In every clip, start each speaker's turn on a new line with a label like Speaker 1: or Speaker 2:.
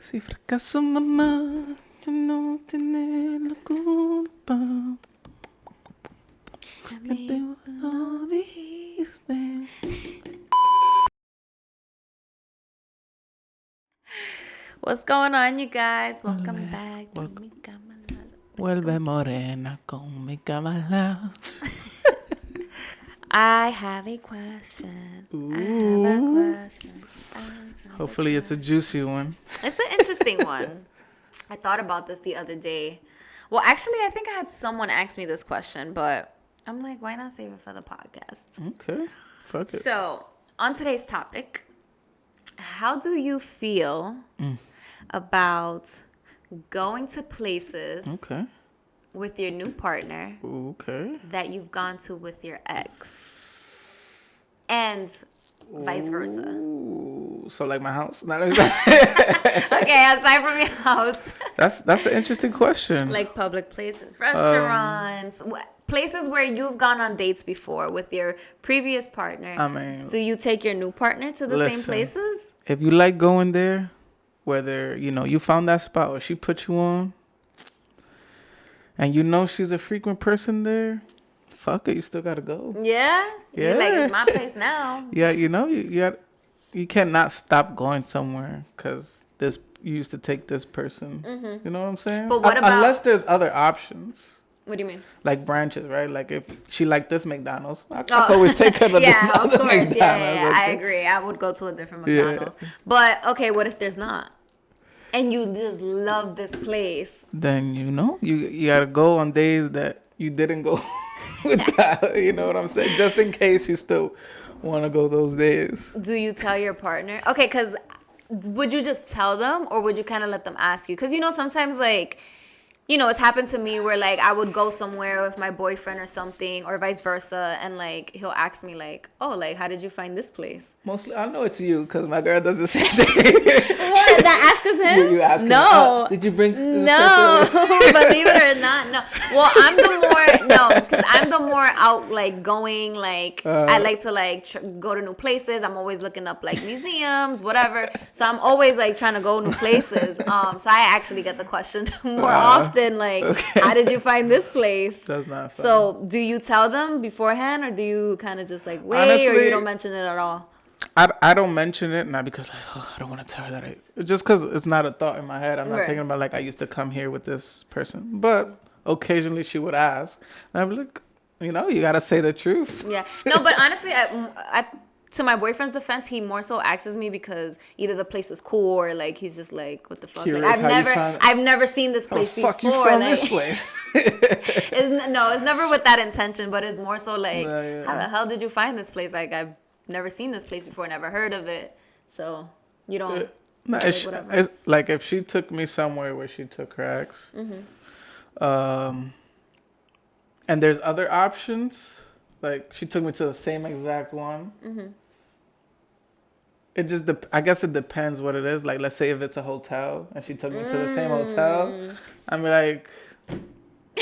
Speaker 1: Si fracaso, mamá, yo no tener la culpa. Que tú no dijiste.
Speaker 2: What's going on, you guys? Welcome back to Mi Cama.
Speaker 1: Vuelve morena con mi cama.
Speaker 2: I have a question. I have a question.
Speaker 1: Hopefully it's a juicy one.
Speaker 2: It's an interesting one. I thought about this the other day. Well, actually, I think I had someone ask me this question, but I'm like, why not save it for the podcast?
Speaker 1: Okay. Fuck it.
Speaker 2: So, on today's topic, how do you feel about going to places
Speaker 1: Okay.
Speaker 2: with your new partner
Speaker 1: Okay.
Speaker 2: that you've gone to with your ex? And vice versa.
Speaker 1: Ooh, so like my house? Not
Speaker 2: Okay, aside from your house.
Speaker 1: That's an interesting question.
Speaker 2: Like public places, restaurants, places where you've gone on dates before with your previous partner.
Speaker 1: I mean,
Speaker 2: do you take your new partner to the same places?
Speaker 1: If you like going there, whether, you found that spot or she put you on, and she's a frequent person there, fuck it, you still gotta go.
Speaker 2: Yeah?
Speaker 1: Yeah.
Speaker 2: You're like, it's my place now.
Speaker 1: Yeah, you cannot stop going somewhere because you used to take this person. Mm-hmm. You know what I'm saying?
Speaker 2: But what about...
Speaker 1: Unless there's other options.
Speaker 2: What do you mean?
Speaker 1: Like branches, right? Like if she liked this McDonald's, I could always take her to
Speaker 2: yeah,
Speaker 1: this other
Speaker 2: of course.
Speaker 1: McDonald's.
Speaker 2: Yeah, I agree. I would go to a different McDonald's. Yeah. But, okay, what if there's not? And you just love this place.
Speaker 1: Then, you got to go on days that you didn't go with that. You know what I'm saying? Just in case you still want to go those days.
Speaker 2: Do you tell your partner? Okay, because would you just tell them or would you kind of let them ask you? Because, sometimes like... it's happened to me where, like, I would go somewhere with my boyfriend or something or vice versa. And, like, he'll ask me, like, oh, like, how did you find this place?
Speaker 1: Mostly, I know it's you because my girl does the same thing.
Speaker 2: What? That ask is him?
Speaker 1: You ask
Speaker 2: no.
Speaker 1: Him, did you bring this
Speaker 2: No. Believe it or not, no. Well, because I'm the more out, like, going, like, I like to, like, go to new places. I'm always looking up, like, museums, whatever. So I'm always, like, trying to go new places. So I actually get the question more often. Like, okay. How did you find this place?
Speaker 1: That's not funny.
Speaker 2: So, do you tell them beforehand, or do you kind of just like wait, honestly, or you don't mention it at all?
Speaker 1: I don't mention it, not because I don't want to tell her that. Just because it's not a thought in my head. I'm not thinking about like I used to come here with this person, but occasionally she would ask, and I'd be like, you gotta say the truth.
Speaker 2: Yeah, no, but honestly, to my boyfriend's defense, he more so asks me because either the place is cool or like he's just like, what the fuck? Like, I've never seen this place before.
Speaker 1: Fuck you from this place?
Speaker 2: It's never with that intention, but it's more so like, how the hell did you find this place? Like, I've never seen this place before, never heard of it. So you don't.
Speaker 1: It's like if she took me somewhere where she took her ex, and there's other options. Like, she took me to the same exact one. Mm-hmm. It just, I guess it depends what it is. Like, let's say if it's a hotel and she took me to the same hotel, I'm like,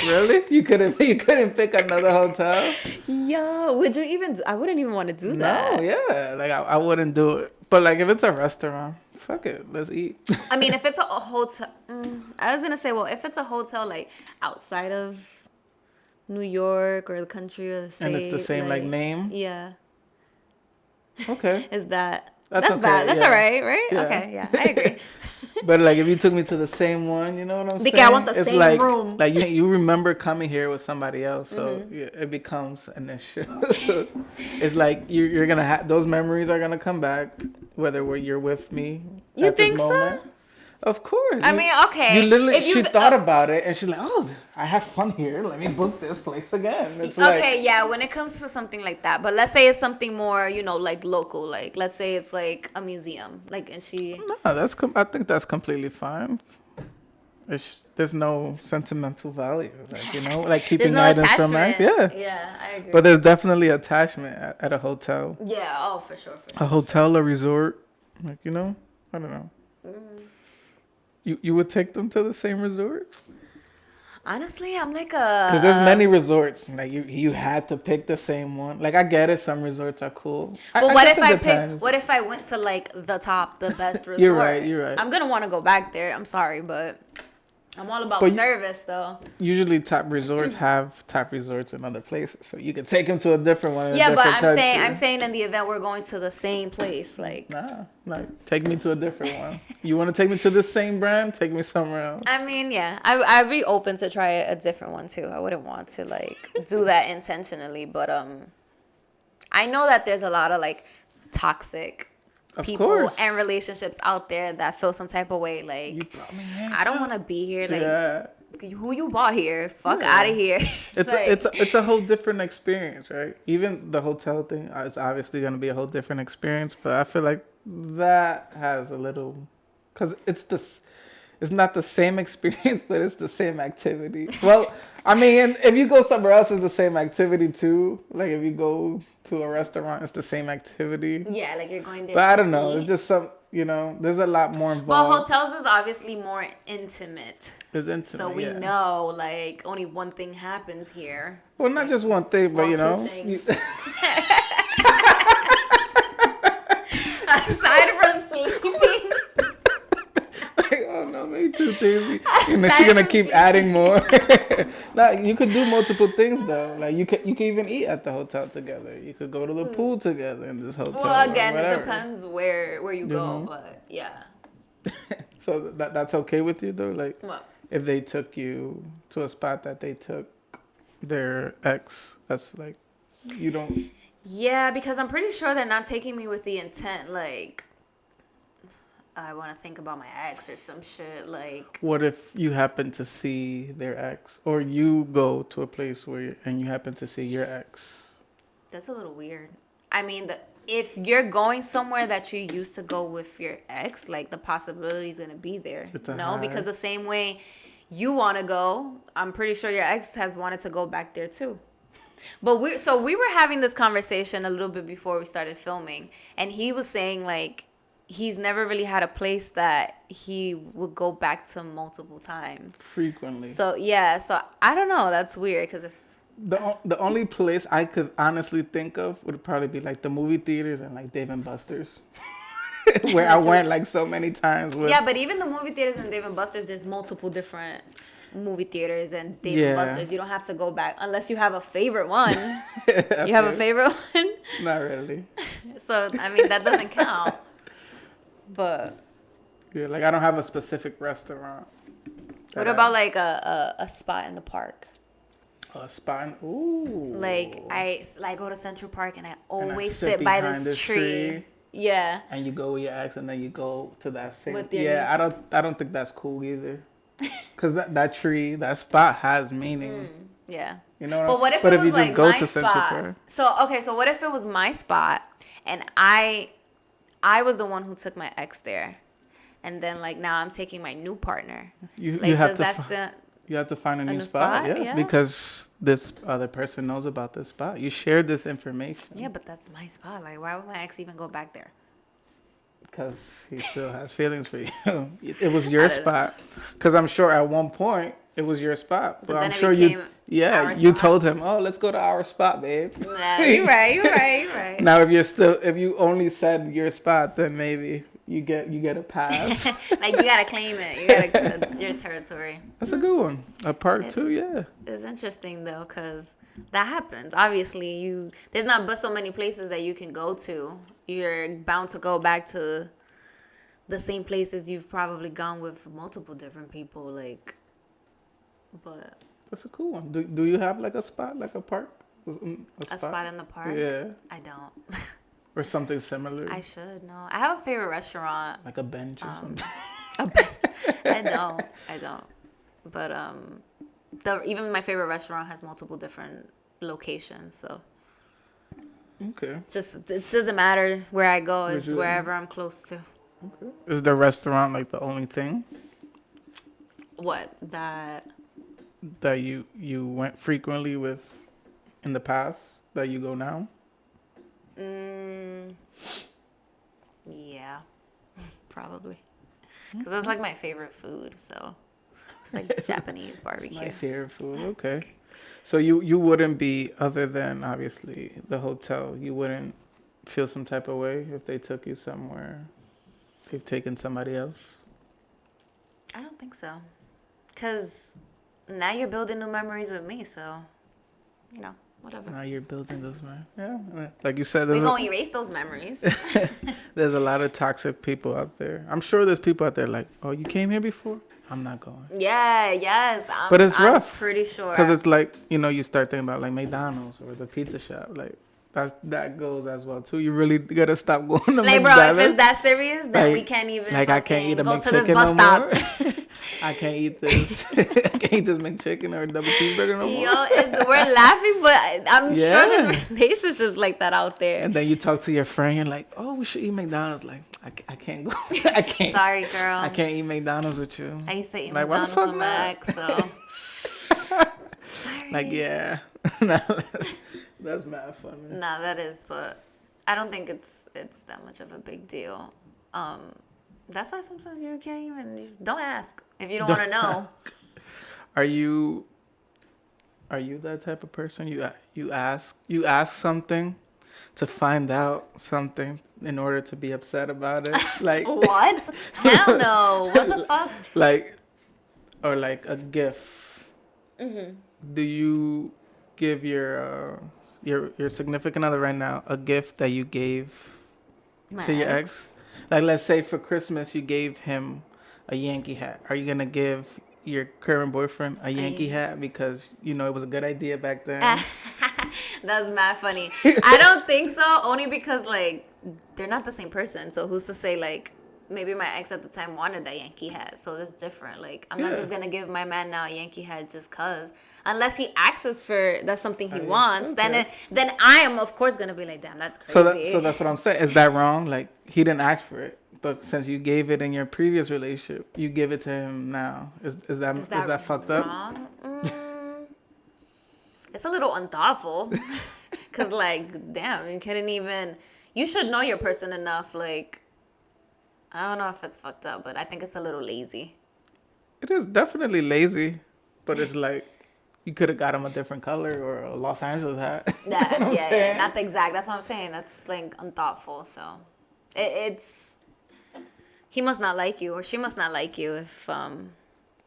Speaker 1: really? You couldn't pick another hotel?
Speaker 2: Yeah, would you even I wouldn't even want to do that.
Speaker 1: No, yeah. Like, I wouldn't do it. But, like, if it's a restaurant, fuck it. Let's eat.
Speaker 2: I mean, if it's a hotel, I was going to say, well, if it's a hotel, like, outside of New York or the country or the state.
Speaker 1: And it's the same like name?
Speaker 2: Yeah.
Speaker 1: Okay.
Speaker 2: That's bad.
Speaker 1: That's okay,
Speaker 2: bad. That's all right?
Speaker 1: Yeah.
Speaker 2: Okay, yeah, I agree.
Speaker 1: But like if you took me to the same one, you know what I'm saying?
Speaker 2: I want the same room.
Speaker 1: Like you remember coming here with somebody else, so it becomes an issue. It's like you're gonna have those memories are gonna come back whether you're with me.
Speaker 2: You
Speaker 1: at
Speaker 2: think
Speaker 1: this moment.
Speaker 2: so?
Speaker 1: Of course.
Speaker 2: I mean, okay.
Speaker 1: You literally, she thought about it, and she's like, "Oh, I had fun here. Let me book this place again." It's
Speaker 2: okay, yeah. When it comes to something like that, but let's say it's something more, like local. Like, let's say it's like a museum. Like, and she.
Speaker 1: No, I think that's completely fine. There's no sentimental value, like keeping items from life. Yeah.
Speaker 2: Yeah, I agree.
Speaker 1: But there's definitely attachment at a hotel.
Speaker 2: Yeah. Oh, for sure.
Speaker 1: A hotel, a resort, like I don't know. You would take them to the same resort?
Speaker 2: Honestly, I'm like
Speaker 1: Because there's many resorts. Like you had to pick the same one. Like I get it. Some resorts are cool.
Speaker 2: But
Speaker 1: I
Speaker 2: what
Speaker 1: guess
Speaker 2: if
Speaker 1: it
Speaker 2: I
Speaker 1: depends.
Speaker 2: picked? What if I went to like the best resort?
Speaker 1: You're right. You're right.
Speaker 2: I'm gonna want to go back there. I'm sorry, but I'm all about
Speaker 1: But
Speaker 2: service, though.
Speaker 1: usually top resorts have top resorts in other places, so you could take them to a different one in a
Speaker 2: Yeah, but
Speaker 1: different country.
Speaker 2: I'm saying in the event we're going to the same place, like.
Speaker 1: Nah, like take me to a different one. You want to take me to this same brand? Take me somewhere else.
Speaker 2: I mean, yeah, I'd be open to try a different one too. I wouldn't want to like do that intentionally, but I know that there's a lot of like toxic
Speaker 1: Of
Speaker 2: people
Speaker 1: course.
Speaker 2: and relationships out there that feel some type of way.
Speaker 1: You
Speaker 2: Like,
Speaker 1: brought me here.
Speaker 2: I don't want to be here. Like,
Speaker 1: Yeah.
Speaker 2: who you bought here? Fuck
Speaker 1: Yeah.
Speaker 2: out of here.
Speaker 1: It's a whole different experience, right? Even the hotel thing is obviously going to be a whole different experience, but I feel like that has a little, because it's not the same experience, but it's the same activity. Well, I mean, if you go somewhere else, it's the same activity too. Like if you go to a restaurant, it's the same activity.
Speaker 2: Yeah, like you're going there.
Speaker 1: But I
Speaker 2: to
Speaker 1: don't know.
Speaker 2: eat.
Speaker 1: It's just there's a lot more
Speaker 2: But
Speaker 1: involved.
Speaker 2: hotels is obviously more intimate.
Speaker 1: It's intimate.
Speaker 2: So we
Speaker 1: yeah.
Speaker 2: know, like, only one thing happens here.
Speaker 1: Well, not just one thing, but
Speaker 2: Well, two things. Aside from sleeping.
Speaker 1: Like, oh no, maybe two things. And then she's gonna keep adding more. Nah, you could do multiple things though. Like you can even eat at the hotel together. You could go to the pool together in this hotel.
Speaker 2: Well, again,
Speaker 1: or
Speaker 2: it
Speaker 1: whatever.
Speaker 2: depends where you go, but yeah.
Speaker 1: So that's okay with you though. Like
Speaker 2: What?
Speaker 1: if they took you to a spot that they took their ex, that's like you don't.
Speaker 2: Yeah, because I'm pretty sure they're not taking me with the intent, like, I want to think about my ex or some shit, like.
Speaker 1: What if you happen to see their ex, or you go to a place and you happen to see your ex?
Speaker 2: That's a little weird. I mean, if you're going somewhere that you used to go with your ex, like, the possibility is going to be there. No, because the same way you want to go, I'm pretty sure your ex has wanted to go back there too. But we were having this conversation a little bit before we started filming, and he was saying, like, he's never really had a place that he would go back to multiple times.
Speaker 1: Frequently.
Speaker 2: So, yeah. So, I don't know. That's weird because if...
Speaker 1: The only place I could honestly think of would probably be like the movie theaters and like Dave and Buster's. Where I went like so many times.
Speaker 2: Yeah, but even the movie theaters and Dave and Buster's, there's multiple different movie theaters and Dave and Buster's. You don't have to go back unless you have a favorite one. You have a favorite one?
Speaker 1: Not really.
Speaker 2: So, I mean, that doesn't count. But...
Speaker 1: Yeah, like I don't have a specific restaurant.
Speaker 2: What about like a spot in the park?
Speaker 1: A spot? Ooh.
Speaker 2: Like I go to Central Park and I always
Speaker 1: sit
Speaker 2: sit by
Speaker 1: behind
Speaker 2: this
Speaker 1: this
Speaker 2: tree.
Speaker 1: tree.
Speaker 2: Yeah.
Speaker 1: And you go with your ex, and then you go to that same.
Speaker 2: With your
Speaker 1: Yeah, I don't think that's cool either. Cause that tree, that spot has meaning.
Speaker 2: Yeah.
Speaker 1: You know.
Speaker 2: But what if
Speaker 1: but
Speaker 2: it
Speaker 1: if
Speaker 2: was
Speaker 1: you just
Speaker 2: like
Speaker 1: go
Speaker 2: my
Speaker 1: to Central
Speaker 2: spot?
Speaker 1: Park?
Speaker 2: So what if it was my spot and I was the one who took my ex there, and then like now I'm taking my new partner.
Speaker 1: You
Speaker 2: Like,
Speaker 1: have
Speaker 2: does
Speaker 1: you have to find a new
Speaker 2: new
Speaker 1: spot,
Speaker 2: spot?
Speaker 1: yes,
Speaker 2: Yeah.
Speaker 1: because this other person knows about this spot. You shared this information.
Speaker 2: Yeah, but that's my spot. Like, why would my ex even go back there?
Speaker 1: Because he still has feelings for you. It was your spot. Because I'm sure at one point it was your spot. But I'm sure you told him, "Oh, let's go to our spot, babe."
Speaker 2: Nah, you're right.
Speaker 1: Now, if you only said your spot, then maybe you get a pass.
Speaker 2: Like, you gotta claim it. It's your territory.
Speaker 1: That's a good one. A part two, yeah.
Speaker 2: It's interesting though, because that happens. Obviously, there's not but so many places that you can go to. You're bound to go back to the same places you've probably gone with multiple different people. Like, but
Speaker 1: That's a cool one. Do you have like a spot, like a park?
Speaker 2: a spot in the park?
Speaker 1: Yeah.
Speaker 2: I don't.
Speaker 1: Or something similar.
Speaker 2: I should know. I have a favorite restaurant.
Speaker 1: Like a bench or something.
Speaker 2: A bench. I don't. But even my favorite restaurant has multiple different locations. So
Speaker 1: Okay.
Speaker 2: just it doesn't matter where I go. It's wherever I'm close to.
Speaker 1: Okay. Is the restaurant like the only thing
Speaker 2: What that?
Speaker 1: that you went frequently with in the past that you go now?
Speaker 2: Yeah, probably. Because that's like my favorite food. So like Japanese
Speaker 1: It's
Speaker 2: barbecue.
Speaker 1: my favorite food. Okay. So you wouldn't be, other than obviously the hotel, you wouldn't feel some type of way if they took you somewhere, if they've taken somebody else?
Speaker 2: I don't think so. Because now you're building new memories with me, so, whatever.
Speaker 1: Now you're building those, man. Yeah. Like you said,
Speaker 2: We're going to erase those memories.
Speaker 1: there's a lot of toxic people out there. I'm sure there's people out there like, oh, you came here before? I'm not going.
Speaker 2: Yeah, yes.
Speaker 1: But it's rough.
Speaker 2: I'm pretty sure.
Speaker 1: Because it's like, you start thinking about like McDonald's or the pizza shop. Like, that goes as well, too. You really got to stop going to
Speaker 2: like,
Speaker 1: McDonald's.
Speaker 2: bro, if it's that serious, then we can't even
Speaker 1: like, I can't eat a
Speaker 2: go to this
Speaker 1: McChicken
Speaker 2: bus
Speaker 1: no
Speaker 2: stop.
Speaker 1: more. I can't eat this. I can't eat this McChicken or double cheeseburger no more.
Speaker 2: Yo, we're laughing, but I'm sure there's relationships like that out there.
Speaker 1: And then you talk to your friend, you're like, oh, we should eat McDonald's. Like, I can't go. I can't.
Speaker 2: Sorry, girl.
Speaker 1: I can't eat McDonald's with you.
Speaker 2: I used to eat
Speaker 1: like,
Speaker 2: McDonald's with my ex, so.
Speaker 1: Like, yeah. That's mad funny.
Speaker 2: Nah, that is, but I don't think it's that much of a big deal. That's why sometimes you can't even, don't ask if you don't want to know.
Speaker 1: Are you that type of person? You ask something to find out something in order to be upset about it? Like
Speaker 2: what? Hell no. What the fuck?
Speaker 1: Or like a gift. Mm-hmm. Do you give your significant other right now a gift that you gave to your ex? Like, let's say for Christmas you gave him a Yankee hat. Are you gonna give your current boyfriend a Yankee hat because it was a good idea back then?
Speaker 2: That's mad funny. I don't think so. Only because like they're not the same person. So who's to say like maybe my ex at the time wanted that Yankee hat. So that's different. Like I'm not just gonna give my man now a Yankee hat just cause. Unless he asks for that's something he wants, okay. then I am of course gonna be like, damn, that's crazy.
Speaker 1: So that's what I'm saying. Is that wrong? Like he didn't ask for it, but since you gave it in your previous relationship, you give it to him now. Is that fucked
Speaker 2: wrong? It's a little unthoughtful, cause like, damn, you should know your person enough. Like, I don't know if it's fucked up, but I think it's a little lazy.
Speaker 1: It is definitely lazy, but it's like. You could have got him a different color or a Los Angeles hat.
Speaker 2: Yeah, not the exact. That's what I'm saying. That's like unthoughtful. So, it's he must not like you, or she must not like you if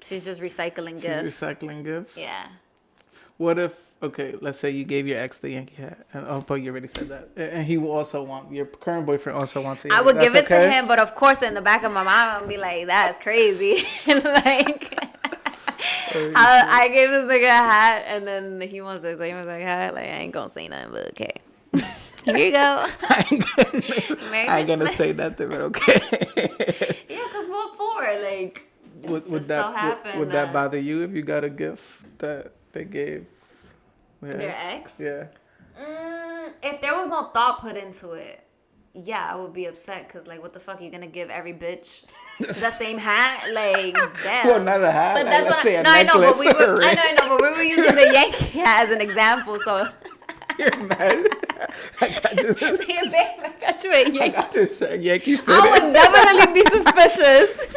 Speaker 2: she's just recycling gifts.
Speaker 1: Recycling gifts.
Speaker 2: Yeah.
Speaker 1: What if let's say you gave your ex the Yankee hat, and but you already said that, and he will also want your current boyfriend also wants it.
Speaker 2: I would give it to him, but of course, in the back of my mind, I'd be like, "That's crazy," and like. I gave this nigga a hat, and then he wants to say, like, hat. Like, I ain't gonna say nothing, but okay. Here you go.
Speaker 1: I ain't gonna say nothing, but okay.
Speaker 2: Yeah, because what for? Like,
Speaker 1: would that bother you if you got a gift that they gave
Speaker 2: their ex?
Speaker 1: Yeah.
Speaker 2: If there was no thought put into it, yeah, I would be upset because, like, what the fuck? You're going to give every bitch the same hat? Like, damn.
Speaker 1: Well, not a hat.
Speaker 2: But
Speaker 1: like,
Speaker 2: that's what
Speaker 1: I know, but
Speaker 2: we were using the Yankee hat as an example, so.
Speaker 1: You're mad. I got you.
Speaker 2: Yeah, babe, I got you a Yankee.
Speaker 1: I got you a Yankee fit.
Speaker 2: I would definitely be suspicious.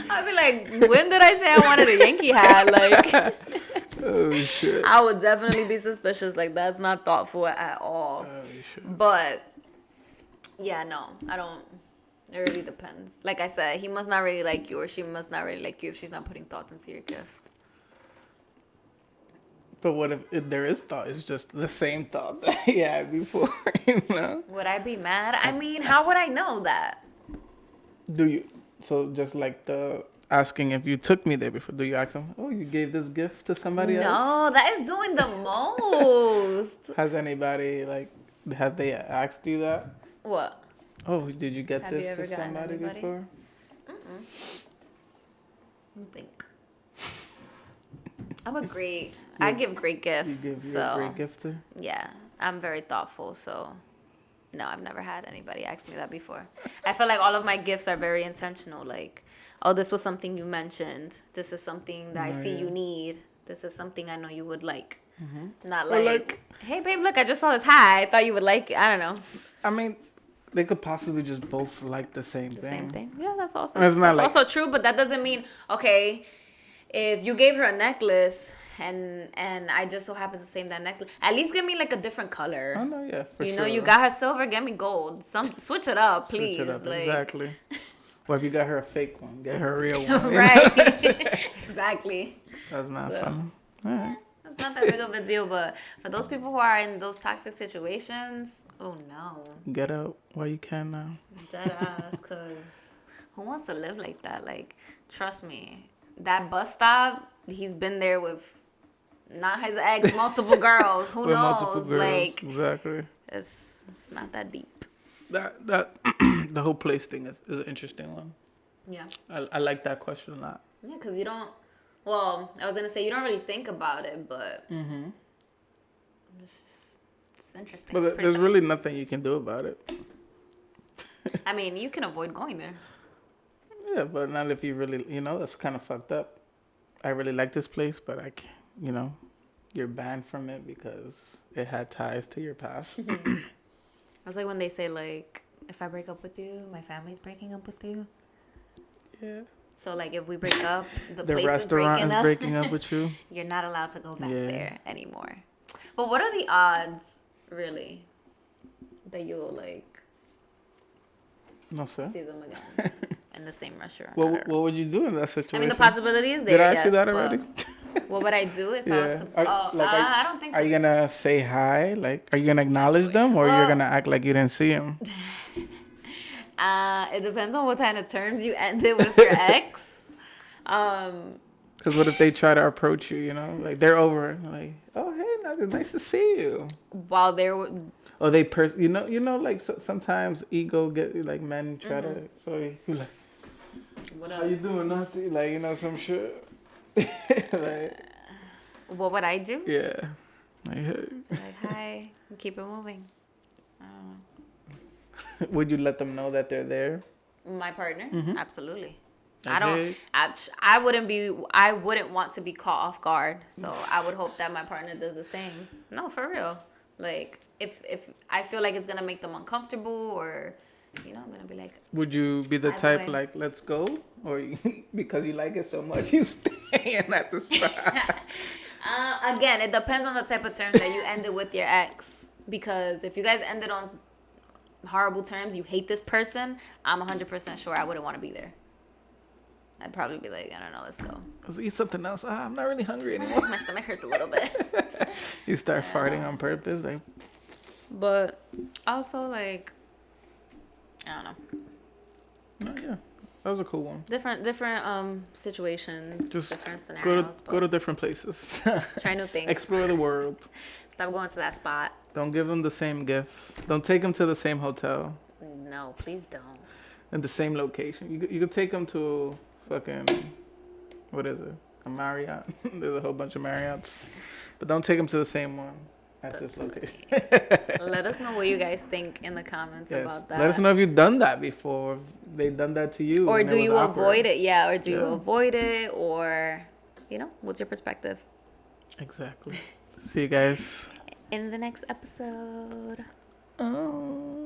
Speaker 2: I'd be like, when did I say I wanted a Yankee hat? Like,
Speaker 1: oh, shit.
Speaker 2: I would definitely be suspicious. Like, that's not thoughtful at all.
Speaker 1: Oh, shit.
Speaker 2: But, yeah, no, I don't. It really depends. Like I said, he must not really like you, or she must not really like you if she's not putting thought into your gift.
Speaker 1: But what if there is thought? It's just the same thought that he had before, you know?
Speaker 2: Would I be mad? I mean, how would I know that?
Speaker 1: Do you? So just like the asking if you took me there before, do you ask them, oh, you gave this gift to somebody else?
Speaker 2: No, that is doing the most.
Speaker 1: Has anybody, have they asked you that?
Speaker 2: What?
Speaker 1: Oh, did you get
Speaker 2: Have you
Speaker 1: this
Speaker 2: ever
Speaker 1: to somebody before?
Speaker 2: I think. I give great gifts.
Speaker 1: You're a great gifter?
Speaker 2: Yeah, I'm very thoughtful, so no, I've never had anybody ask me that before. I feel like all of my gifts are very intentional. Like, oh, this was something you mentioned. This is something that I see you need. This is something I know you would like. Mm-hmm. Not like, hey, babe, look, I just saw this hat. I thought you would like it. I don't know.
Speaker 1: I mean, they could possibly just both like the same thing.
Speaker 2: Same thing. Yeah, that's also
Speaker 1: It's not
Speaker 2: also true, but that doesn't mean okay. If you gave her a necklace and I just so happens to same that necklace, at least give me like a different color.
Speaker 1: Oh no, yeah, for
Speaker 2: you
Speaker 1: sure.
Speaker 2: know, you got her silver, get me gold. Switch it up, please.
Speaker 1: Switch it up,
Speaker 2: like...
Speaker 1: exactly. Or if you got her a fake one, get her a real one.
Speaker 2: Right. Exactly.
Speaker 1: That's not fun. All right.
Speaker 2: It's not that big of a deal, but for those people who are in those toxic situations, oh no.
Speaker 1: Get out while you can now.
Speaker 2: Dead ass, because who wants to live like that? Like, trust me, that bus stop, he's been there with not his ex, multiple girls. Who knows? Like,
Speaker 1: exactly.
Speaker 2: It's not that deep.
Speaker 1: That the whole place thing is an interesting one.
Speaker 2: Yeah.
Speaker 1: I like that question a lot.
Speaker 2: Yeah, because you don't. Well, I was gonna say you don't really think about it, but it's interesting.
Speaker 1: But there's really nothing you can do about it.
Speaker 2: I mean, you can avoid going there.
Speaker 1: Yeah, but not if you really, that's kind of fucked up. I really like this place, but I can't, you're banned from it because it had ties to your past.
Speaker 2: It's like when they say, like, if I break up with you, my family's breaking up with you.
Speaker 1: Yeah.
Speaker 2: So, like, if we break up, the place
Speaker 1: restaurant
Speaker 2: is
Speaker 1: breaking up with you.
Speaker 2: You're not allowed to go back there anymore. But what are the odds, really, that you'll, like,
Speaker 1: no, sir.
Speaker 2: see them again in the same restaurant?
Speaker 1: What would you do in that situation?
Speaker 2: I mean, the possibility is there.
Speaker 1: Did I ask you that already?
Speaker 2: What would I do if I was... I don't think so.
Speaker 1: Are you going to say hi? Like, are you going to acknowledge them? Or you're going to act like you didn't see them?
Speaker 2: It depends on what kind of terms you ended with your ex.
Speaker 1: Because what if they try to approach you, Like, they're over. Like, oh, hey, Nati, nice to see you.
Speaker 2: While they were...
Speaker 1: Oh, like, sometimes ego get, like, men try to... So, you're like,
Speaker 2: what up?
Speaker 1: How you doing, Nati? Like, some shit. Like,
Speaker 2: what would I do?
Speaker 1: Yeah. Like, hey.
Speaker 2: Like, hi. Keep it moving. I don't know.
Speaker 1: Would you let them know that they're there?
Speaker 2: My partner?
Speaker 1: Mm-hmm.
Speaker 2: Absolutely.
Speaker 1: Okay.
Speaker 2: I wouldn't want to be caught off guard. So I would hope that my partner does the same. No, for real. Like, if I feel like it's going to make them uncomfortable or, I'm going to be like...
Speaker 1: Would you be the type like, let's go? Or because you like it so much, you staying at the spot?
Speaker 2: Again, it depends on the type of terms that you ended with your ex. Because if you guys ended on horrible terms, you hate this person, I'm 100% sure I wouldn't want to be there. I'd probably be like, I don't know, let's go.
Speaker 1: Let's eat something else. I'm not really hungry anymore.
Speaker 2: My stomach hurts a little bit.
Speaker 1: You start farting on purpose. Like.
Speaker 2: But also, like, I don't know.
Speaker 1: Oh, yeah. That was a cool one.
Speaker 2: Different situations,
Speaker 1: just
Speaker 2: different scenarios.
Speaker 1: Go to different places.
Speaker 2: Try new things.
Speaker 1: Explore the world.
Speaker 2: Stop going to that spot.
Speaker 1: Don't give them the same gift. Don't take them to the same hotel.
Speaker 2: No, please don't.
Speaker 1: In the same location. You could take them to fucking, what is it? A Marriott. There's a whole bunch of Marriotts. But don't take them to the same one at this location.
Speaker 2: Let us know what you guys think in the comments about that.
Speaker 1: Let us know if you've done that before. If they've done that to you.
Speaker 2: Or do you avoid it? Yeah, or do you avoid it? Or, what's your perspective?
Speaker 1: Exactly. See you guys
Speaker 2: in the next episode.
Speaker 1: Oh.